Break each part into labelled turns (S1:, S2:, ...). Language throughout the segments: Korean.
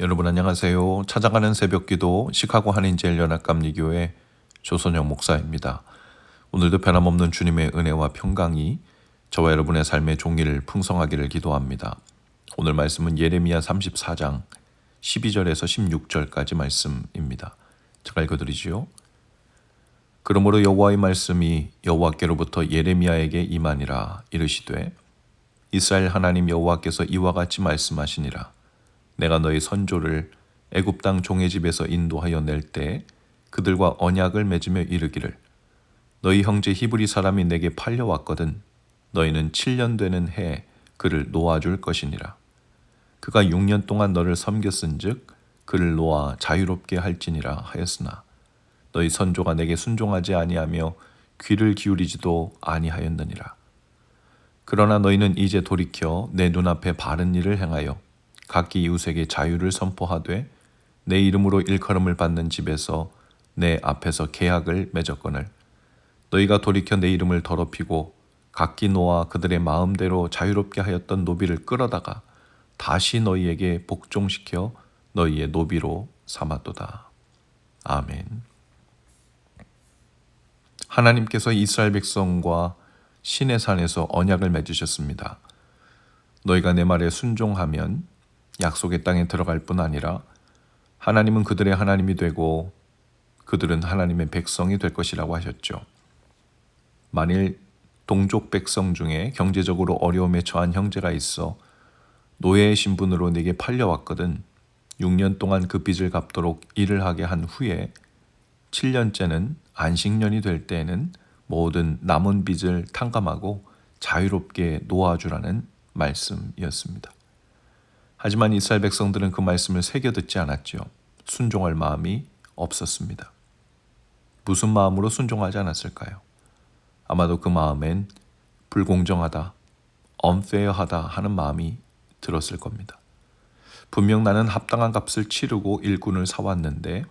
S1: 여러분 안녕하세요. 찾아가는 새벽기도 시카고 한인제일연합감리교회 조선영 목사입니다. 오늘도 변함없는 주님의 은혜와 평강이 저와 여러분의 삶의 종일 풍성하기를 기도합니다. 오늘 말씀은 예레미야 34장 12절에서 16절까지 말씀입니다. 제가 읽어드리지요. 그러므로 여호와의 말씀이 여호와께로부터 예레미야에게 임하니라. 이르시되 이스라엘 하나님 여호와께서 이와 같이 말씀하시니라. 내가 너희 선조를 애굽 땅 종의 집에서 인도하여 낼 때 그들과 언약을 맺으며 이르기를 너희 형제 히브리 사람이 내게 팔려왔거든 너희는 7년 되는 해에 그를 놓아줄 것이니라. 그가 6년 동안 너를 섬겼은즉 그를 놓아 자유롭게 할지니라 하였으나 너희 선조가 내게 순종하지 아니하며 귀를 기울이지도 아니하였느니라. 그러나 너희는 이제 돌이켜 내 눈앞에 바른 일을 행하여 각기 이웃에게 자유를 선포하되 내 이름으로 일컬음을 받는 집에서 내 앞에서 계약을 맺었거늘 너희가 돌이켜 내 이름을 더럽히고 각기 놓아 그들의 마음대로 자유롭게 하였던 노비를 끌어다가 다시 너희에게 복종시켜 너희의 노비로 삼았도다. 아멘. 하나님께서 이스라엘 백성과 시내산에서 언약을 맺으셨습니다. 너희가 내 말에 순종하면 약속의 땅에 들어갈 뿐 아니라 하나님은 그들의 하나님이 되고 그들은 하나님의 백성이 될 것이라고 하셨죠. 만일 동족 백성 중에 경제적으로 어려움에 처한 형제가 있어 노예의 신분으로 내게 팔려왔거든 6년 동안 그 빚을 갚도록 일을 하게 한 후에 7년째는 안식년이 될 때에는 모든 남은 빚을 탕감하고 자유롭게 놓아주라는 말씀이었습니다. 하지만 이스라엘 백성들은 그 말씀을 새겨 듣지 않았지요. 순종할 마음이 없었습니다. 무슨 마음으로 순종하지 않았을까요? 아마도 그 마음엔 불공정하다, unfair하다 하는 마음이 들었을 겁니다. 분명 나는 합당한 값을 치르고 일꾼을 사왔는데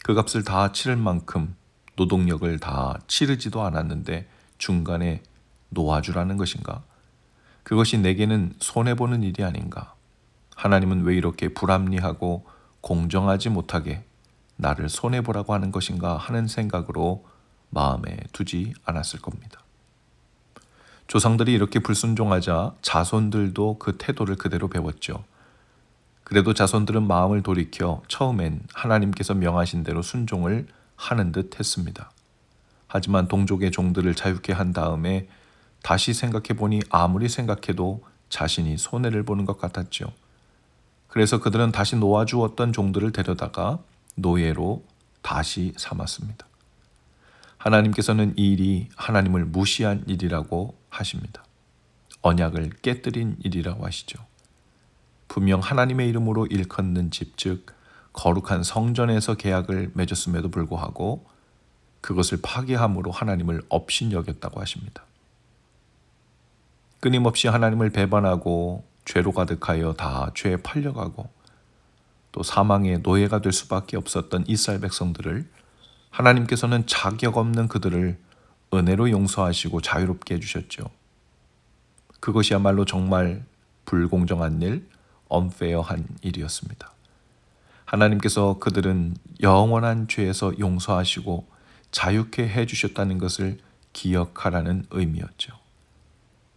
S1: 그 값을 다 치를 만큼 노동력을 다 치르지도 않았는데 중간에 놓아주라는 것인가? 그것이 내게는 손해보는 일이 아닌가? 하나님은 왜 이렇게 불합리하고 공정하지 못하게 나를 손해보라고 하는 것인가 하는 생각으로 마음에 두지 않았을 겁니다. 조상들이 이렇게 불순종하자 자손들도 그 태도를 그대로 배웠죠. 그래도 자손들은 마음을 돌이켜 처음엔 하나님께서 명하신 대로 순종을 하는 듯 했습니다. 하지만 동족의 종들을 자유케 한 다음에 다시 생각해보니 아무리 생각해도 자신이 손해를 보는 것 같았죠. 그래서 그들은 다시 놓아주었던 종들을 데려다가 노예로 다시 삼았습니다. 하나님께서는 이 일이 하나님을 무시한 일이라고 하십니다. 언약을 깨뜨린 일이라고 하시죠. 분명 하나님의 이름으로 일컫는 집, 즉 거룩한 성전에서 계약을 맺었음에도 불구하고 그것을 파기함으로 하나님을 업신여겼다고 하십니다. 끊임없이 하나님을 배반하고 죄로 가득하여 다 죄에 팔려가고 또 사망의 노예가 될 수밖에 없었던 이스라엘 백성들을 하나님께서는 자격 없는 그들을 은혜로 용서하시고 자유롭게 해주셨죠. 그것이야말로 정말 불공정한 일, unfair한 일이었습니다. 하나님께서 그들은 영원한 죄에서 용서하시고 자유케 해주셨다는 것을 기억하라는 의미였죠.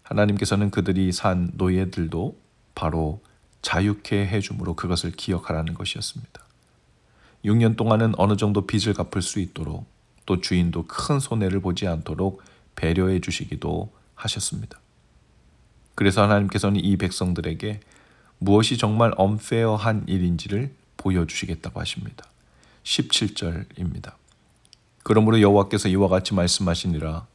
S1: 하나님께서는 그들이 산 노예들도 바로 자유케 해줌으로 그것을 기억하라는 것이었습니다. 6년 동안은 어느 정도 빚을 갚을 수 있도록 또 주인도 큰 손해를 보지 않도록 배려해 주시기도 하셨습니다. 그래서 하나님께서는 이 백성들에게 무엇이 정말 unfair한 일인지를 보여주시겠다고 하십니다. 17절입니다. 그러므로 여호와께서 이와 같이 말씀하시니라.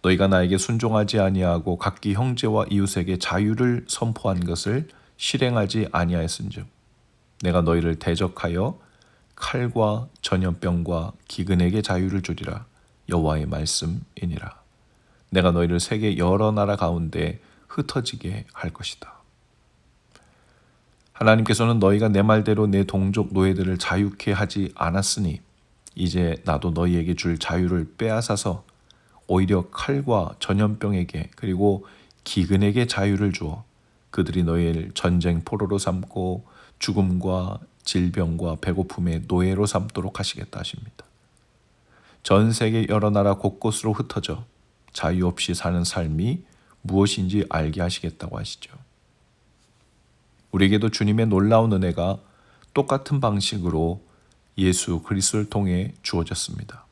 S1: 너희가 나에게 순종하지 아니하고 각기 형제와 이웃에게 자유를 선포한 것을 실행하지 아니하였은즉 내가 너희를 대적하여 칼과 전염병과 기근에게 자유를 주리라. 여호와의 말씀이니라. 내가 너희를 세계 여러 나라 가운데 흩어지게 할 것이다. 하나님께서는 너희가 내 말대로 내 동족 노예들을 자유케 하지 않았으니 이제 나도 너희에게 줄 자유를 빼앗아서 오히려 칼과 전염병에게 그리고 기근에게 자유를 주어 그들이 너희를 전쟁 포로로 삼고 죽음과 질병과 배고픔의 노예로 삼도록 하시겠다 하십니다. 전 세계 여러 나라 곳곳으로 흩어져 자유 없이 사는 삶이 무엇인지 알게 하시겠다고 하시죠. 우리에게도 주님의 놀라운 은혜가 똑같은 방식으로 예수 그리스도를 통해 주어졌습니다.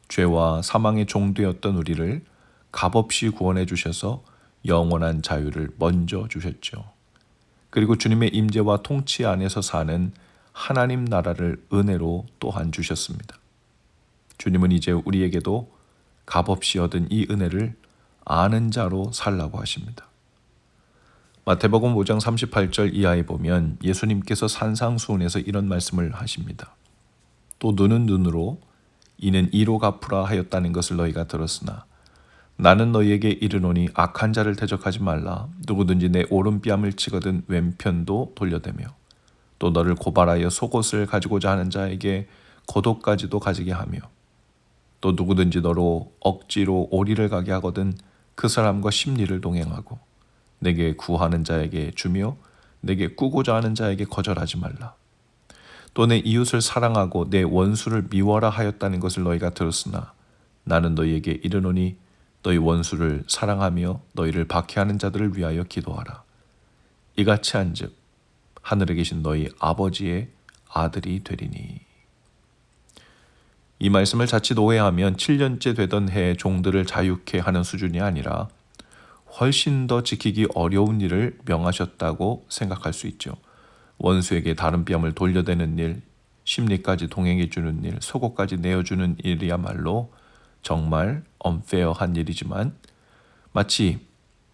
S1: 죄와 사망의 종되었던 우리를 값없이 구원해 주셔서 영원한 자유를 먼저 주셨죠. 그리고 주님의 임재와 통치 안에서 사는 하나님 나라를 은혜로 또한 주셨습니다. 주님은 이제 우리에게도 값없이 얻은 이 은혜를 아는 자로 살라고 하십니다. 마태복음 5장 38절 이하에 보면 예수님께서 산상수훈에서 이런 말씀을 하십니다. 또 눈은 눈으로 이는 이로 갚으라 하였다는 것을 너희가 들었으나 나는 너희에게 이르노니 악한 자를 대적하지 말라. 누구든지 내 오른뺨을 치거든 왼편도 돌려대며 또 너를 고발하여 속옷을 가지고자 하는 자에게 겉옷까지도 가지게 하며 또 누구든지 너로 억지로 오리를 가게 하거든 그 사람과 십리를 동행하고 내게 구하는 자에게 주며 내게 꾸고자 하는 자에게 거절하지 말라. 또 내 이웃을 사랑하고 내 원수를 미워라 하였다는 것을 너희가 들었으나 나는 너희에게 이르노니 너희 원수를 사랑하며 너희를 박해하는 자들을 위하여 기도하라. 이같이 한즉 하늘에 계신 너희 아버지의 아들이 되리니. 이 말씀을 자칫 오해하면 7년째 되던 해의 종들을 자유케 하는 수준이 아니라 훨씬 더 지키기 어려운 일을 명하셨다고 생각할 수 있죠. 원수에게 다른 뺨을 돌려대는 일, 심리까지 동행해 주는 일, 속옷까지 내어주는 일이야말로 정말 unfair한 일이지만 마치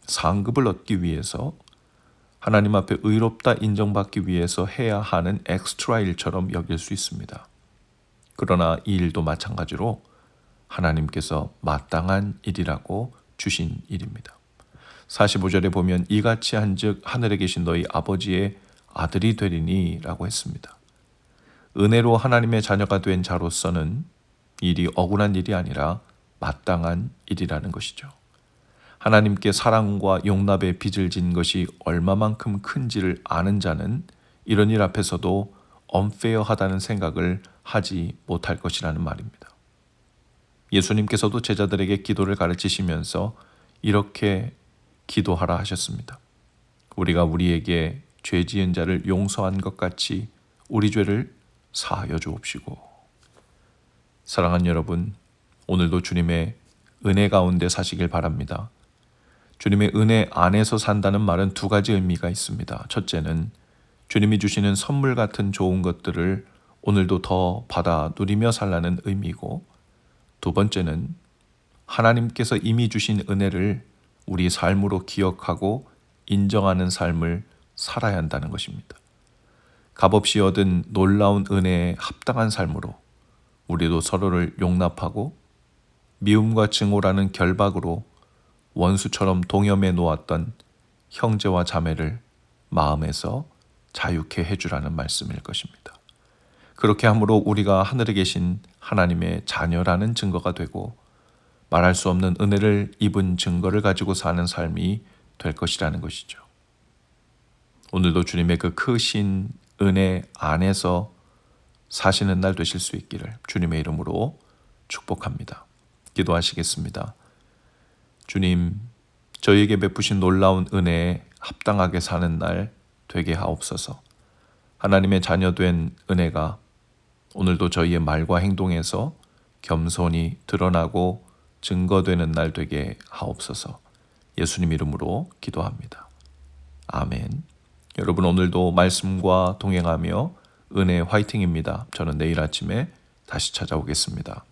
S1: 상급을 얻기 위해서 하나님 앞에 의롭다 인정받기 위해서 해야 하는 엑스트라 일처럼 여길 수 있습니다. 그러나 이 일도 마찬가지로 하나님께서 마땅한 일이라고 주신 일입니다. 45절에 보면 이같이 한즉 하늘에 계신 너희 아버지의 아들이 되리니 라고 했습니다. 은혜로 하나님의 자녀가 된 자로서는 일이 억울한 일이 아니라 마땅한 일이라는 것이죠. 하나님께 사랑과 용납의 빚을 진 것이 얼마만큼 큰지를 아는 자는 이런 일 앞에서도 unfair하다는 생각을 하지 못할 것이라는 말입니다. 예수님께서도 제자들에게 기도를 가르치시면서 이렇게 기도하라 하셨습니다. 우리가 우리에게 죄 지은 자를 용서한 것 같이 우리 죄를 사하여 주옵시고. 사랑하는 여러분, 오늘도 주님의 은혜 가운데 사시길 바랍니다. 주님의 은혜 안에서 산다는 말은 두 가지 의미가 있습니다. 첫째는 주님이 주시는 선물 같은 좋은 것들을 오늘도 더 받아 누리며 살라는 의미고, 두 번째는 하나님께서 이미 주신 은혜를 우리 삶으로 기억하고 인정하는 삶을 살아야 한다는 것입니다. 값없이 얻은 놀라운 은혜에 합당한 삶으로 우리도 서로를 용납하고 미움과 증오라는 결박으로 원수처럼 동염해 놓았던 형제와 자매를 마음에서 자유케 해주라는 말씀일 것입니다. 그렇게 함으로 우리가 하늘에 계신 하나님의 자녀라는 증거가 되고 말할 수 없는 은혜를 입은 증거를 가지고 사는 삶이 될 것이라는 것이죠. 오늘도 주님의 그 크신 은혜 안에서 사시는 날 되실 수 있기를 주님의 이름으로 축복합니다. 기도하시겠습니다. 주님, 저희에게 베푸신 놀라운 은혜에 합당하게 사는 날 되게 하옵소서. 하나님의 자녀된 은혜가 오늘도 저희의 말과 행동에서 겸손히 드러나고 증거되는 날 되게 하옵소서. 예수님 이름으로 기도합니다. 아멘. 여러분, 오늘도 말씀과 동행하며 은혜 화이팅입니다. 저는 내일 아침에 다시 찾아오겠습니다.